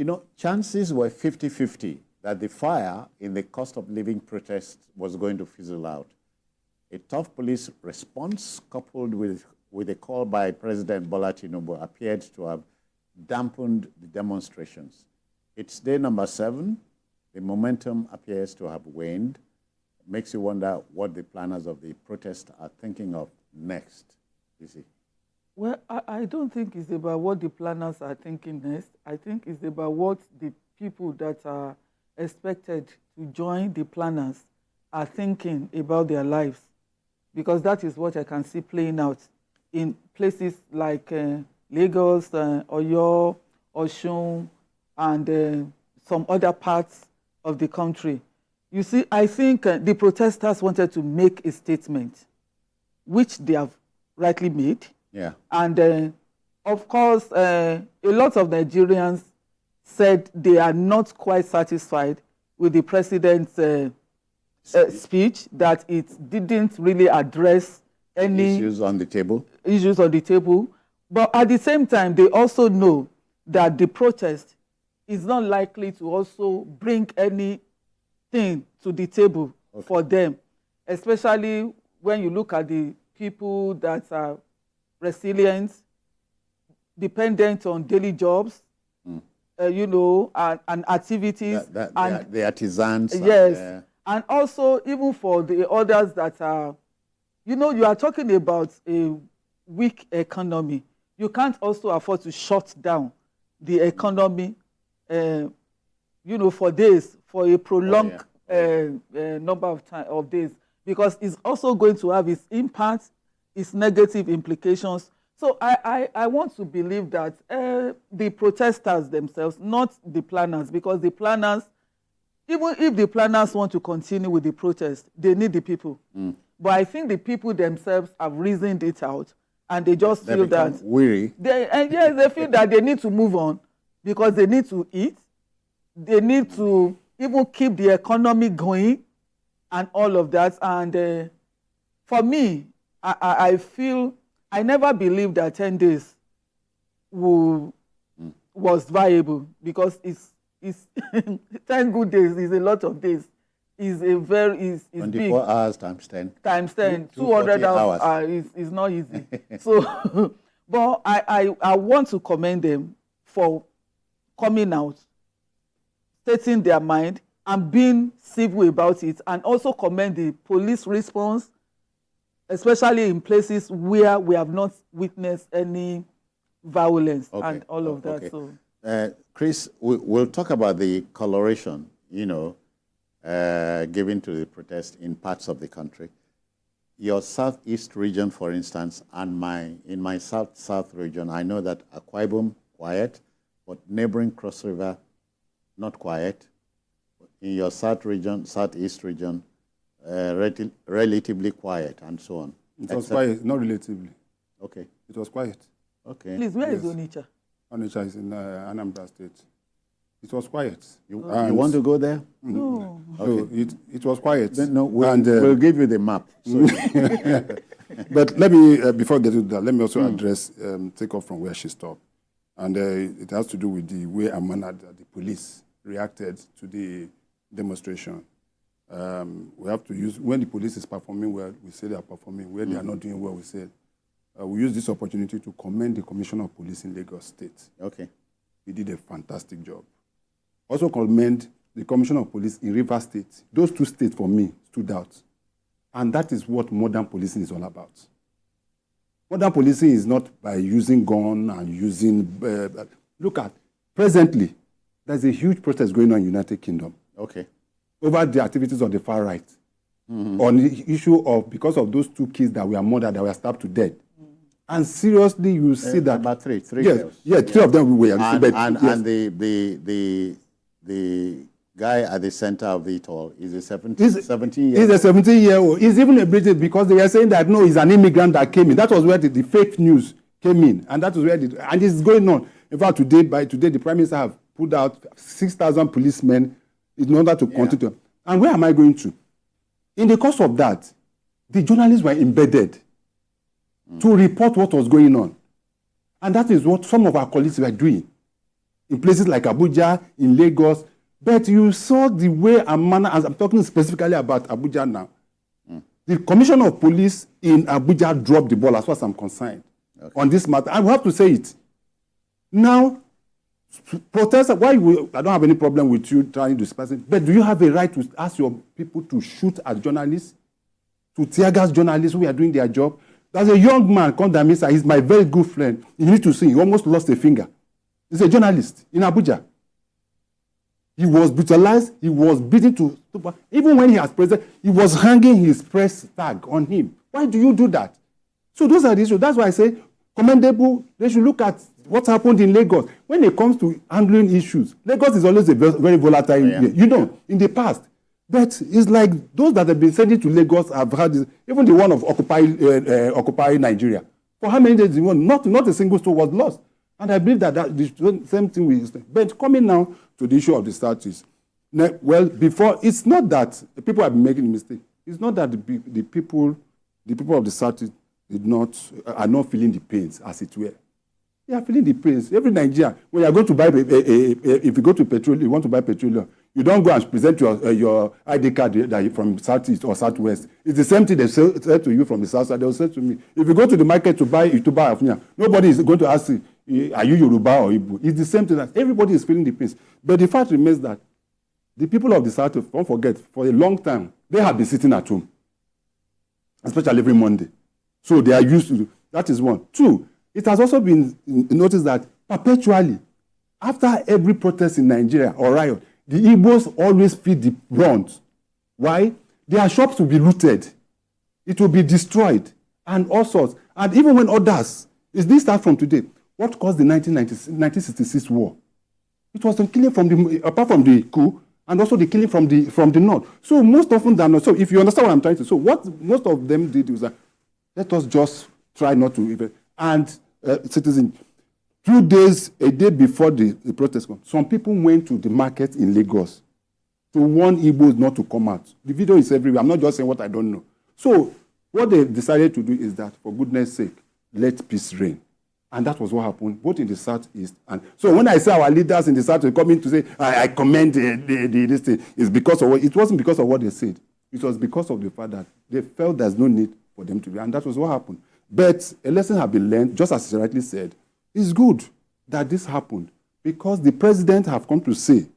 You know, chances were 50-50 that the fire in the cost of living protest was going to fizzle out. A tough police response coupled with a call by President Bola Tinubu appeared to have dampened the demonstrations. It's day number 7. The momentum appears to have waned. Makes you wonder what the planners of the protest are thinking of next, you see. Well, I don't think it's about what the planners are thinking next. I think it's about what the people that are expected to join the planners are thinking about their lives. Because that is what I can see playing out in places like Lagos, Oyo, Osun, and some other parts of the country. You see, I think the protesters wanted to make a statement, which they have rightly made. Yeah. And of course, a lot of Nigerians said they are not quite satisfied with the president's speech, that it didn't really address any issues on the table. But at the same time, they also know that the protest is not likely to also bring anything to the table for them, especially when you look at the people that are resilient, dependent on daily jobs, you know, and activities. The artisans. Yes. And also, even for the others that are, you know, you are talking about a weak economy. You can't also afford to shut down the economy, you know, for days, for a prolonged number of days, because it's also going to have its impact, its negative implications. So I want to believe that the protesters themselves, not the planners, because the planners, even if the planners want to continue with the protest, they need the people. But I think the people themselves have reasoned it out, and they just feel that weary. They feel that they need to move on because they need to eat. They need to even keep the economy going and all of that. And for me, I feel I never believed that 10 days was viable, because it's 10 good days is a lot of days. Is a very 24 big. hours times 10. Times 10, 200 hours is not easy. So, but I want to commend them for coming out, stating their mind, and being civil about it, and also commend the police response, especially in places where we have not witnessed any violence and all of that. Okay. So, Chris, we'll talk about the coloration, you know, given to the protest in parts of the country. Your southeast region, for instance, and in my south region, I know that Akwa Ibom, quiet, but neighboring Cross River, not quiet. In your southeast region, relatively quiet, and so on. It was quiet, not relatively. Okay. It was quiet. Okay. Please, where is Onitsha? Onitsha is in Anambra State. It was quiet. You want to go there? No. Okay. So it was quiet. No, we'll give you the map. So. But let me, before they do that, let me also address, take off from where she stopped. And it has to do with the way and manner that the police reacted to the demonstration. We have to use, when the police is performing well, we say they are performing. When they are not doing well, we say, we use this opportunity to commend the Commissioner of Police in Lagos State. Okay. He did a fantastic job. Also commend the Commissioner of Police in Rivers State. Those two states, for me, stood out. And that is what modern policing is all about. Modern policing is not by using gun and using... look at, presently, there's a huge protest going on in the United Kingdom. Okay. Over the activities of the far right. On the issue of, because of those 2 kids that were murdered, that were stabbed to death. And seriously, you see that... About three yes, girls. Yeah, 3 of them were... And the guy at the center of it all is a 17-year-old. He's a 17-year-old. He's even a British, because they were saying that, no, he's an immigrant that came in. That was where the fake news came in. And that was where... and it's going on. In fact, today, the Prime Minister have put out 6,000 policemen in order to continue. And where am I going to? In the course of that, the journalists were embedded to report what was going on. And that is what some of our colleagues were doing. in places like Abuja, in Lagos. But you saw the way and manner, as I'm talking specifically about Abuja now, the commissioner of police in Abuja dropped the ball as far as I'm concerned on this matter. I will have to say it. Now, protesters, I don't have any problem with you trying to disperse it, but do you have a right to ask your people to shoot at journalists, to tear gas journalists who are doing their job? There's a young man called Damisa. He's my very good friend. You need to see, he almost lost a finger. He's a journalist in Abuja. He was brutalized. He was beaten to even when he was president, he was hanging his press tag on him. Why do you do that? So those are the issues. That's why I say commendable. They should look at what happened in Lagos. When it comes to handling issues, Lagos is always a very volatile, in the past. But it's like those that have been sending to Lagos have had this, even the one of Occupy Nigeria. For how many days? Not a single store was lost. And I believe that the same thing will extend. But coming now to the issue of the statutes. Well, before, it's not that people have been making a mistake. It's not that the people of the statute are not feeling the pains, as it were. They are feeling the pains. Every Nigerian, when you are going to buy, if you go to petrol, you want to buy petroleum, you don't go and present your ID card that from Southeast or Southwest. It's the same thing they said to you from the South side. They will say to me, if you go to the market to buy Afunya, nobody is going to ask you, are you Yoruba or Igbo? It's the same thing. That everybody is feeling the pains. But the fact remains that the people of the South, don't forget, for a long time, they have been sitting at home, especially every Monday. So they are used to it. That is one. Two, it has also been noticed that perpetually, after every protest in Nigeria or riot, the Igbos always feed the brunt. Why? Their shops will be looted. It will be destroyed and all sorts. And even when others, this starts from today, what caused the 1966 war? It was the killing apart from the coup, and also the killing from the north. So most often than not, so if you understand what I'm trying to say, so what most of them did was that, let us just try not to even, and citizens, a day before the protest, some people went to the market in Lagos to warn Igbos not to come out. The video is everywhere. I'm not just saying what I don't know. So what they decided to do is that, for goodness sake, let peace reign. And that was what happened, both in the Southeast and... So when I say our leaders in the South are coming to say, I commend this thing, it's because of what... It wasn't because of what they said. It was because of the fact that they felt there's no need for them to be. And that was what happened. But a lesson has been learned, just as he rightly said. It's good that this happened because the president have come to say,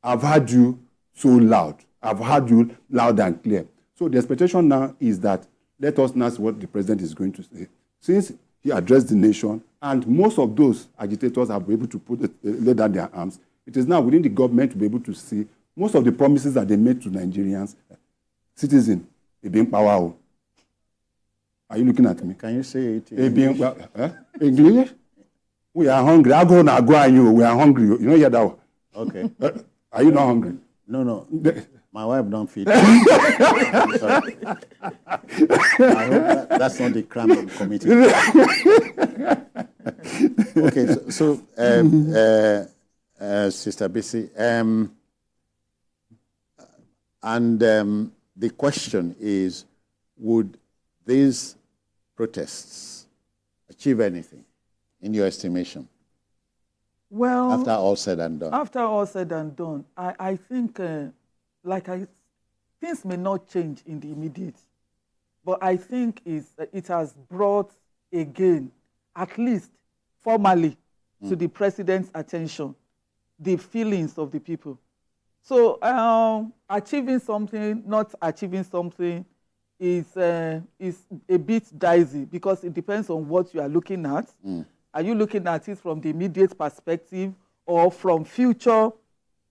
I've heard you so loud. I've heard you loud and clear. So the expectation now is that let us know what the president is going to say. Since he addressed the nation, and most of those agitators have been able to lay down their arms, it is now within the government to be able to see most of the promises that they made to Nigerians. Citizens, they being power. Are you looking at me? Can you say it in English? English? We are hungry. I go now, go and you. We are hungry. You know, hear that one? Okay. Are you not hungry? No. My wife don't feed me. Sorry. I hope that's not the crime I'm committing. Okay, so Sister Bisi, the question is, would these protests achieve anything, in your estimation? Well, after all said and done. After all said and done, I think, things may not change in the immediate, but I think it has brought again, at least formally, to the president's attention, the feelings of the people. So achieving something, not achieving something, is a bit dicey because it depends on what you are looking at. Are you looking at it from the immediate perspective or from future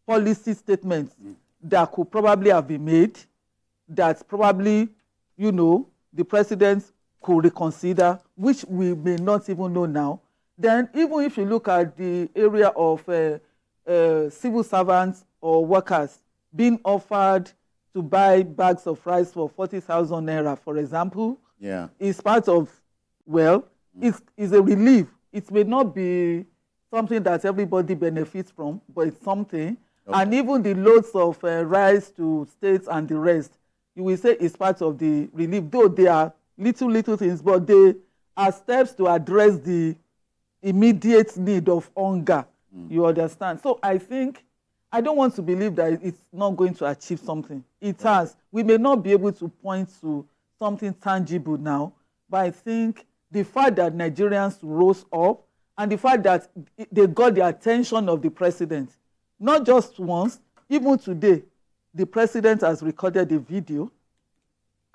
policy statements that could probably have been made that probably, the president could reconsider, which we may not even know now? Then even if you look at the area of civil servants or workers being offered to buy bags of rice for 40,000 naira, for example, is part of, it's a relief. It may not be something that everybody benefits from, but it's something. Okay. And even the loads of rice to states and the rest, you will say it's part of the relief, though they are little things, but they are steps to address the immediate need of hunger You understand? So I think, I don't want to believe that it's not going to achieve something. It has. We may not be able to point to something tangible now, but I think the fact that Nigerians rose up and the fact that they got the attention of the president, not just once, even today, the president has recorded a video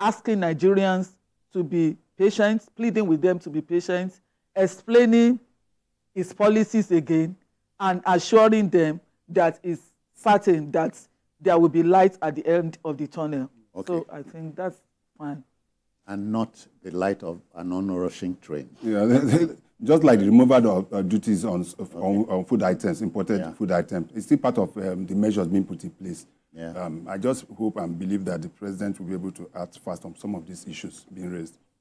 asking Nigerians to be patient, pleading with them to be patient, explaining his policies again, and assuring them that it's certain that there will be light at the end of the tunnel. Okay. So I think that's fine. And not the light of an onrushing train. Yeah, just like the removal of duties on food items, imported food items, it's still part of the measures being put in place. Yeah. I just hope and believe that the president will be able to act fast on some of these issues being raised.